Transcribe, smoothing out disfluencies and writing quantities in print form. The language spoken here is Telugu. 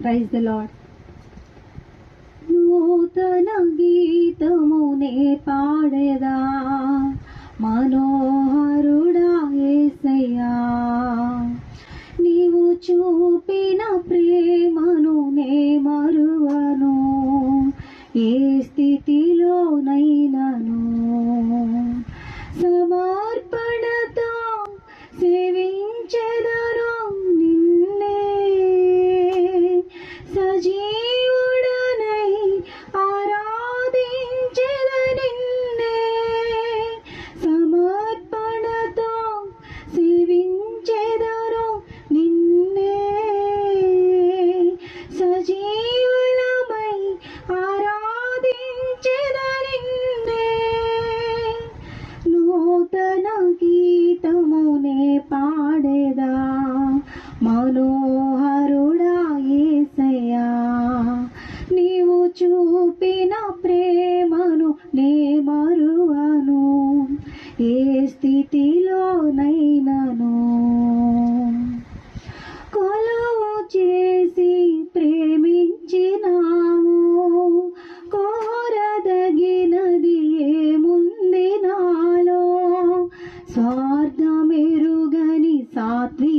Praise the lord. నూతన గీతమునే పాడేదా మనోహరుడా యేసయ్యా, నీవు చూపిన ప్రేమను నే మరువను ఏ స్థితిలోనైనను. సమర్పణతో సేవించెదను నిన్నే, సజీవుడనై ఆరాధించెద నిన్నే. సమర్పణతో సేవించెదను నిన్నే, సజీవులమై ఆరాధించెద నిన్నే. నూతన గీతమునే పాడేదా మనోహరుడా యేసయ్యా, నీవు చూపిన ప్రేమను నే మరువను ఏ స్థితిలోనైనను. కొలువు చేసి ప్రేమించినావు, కోరదగినది ఏముంది నాలో. స్వార్థమెరుగని సాత్వి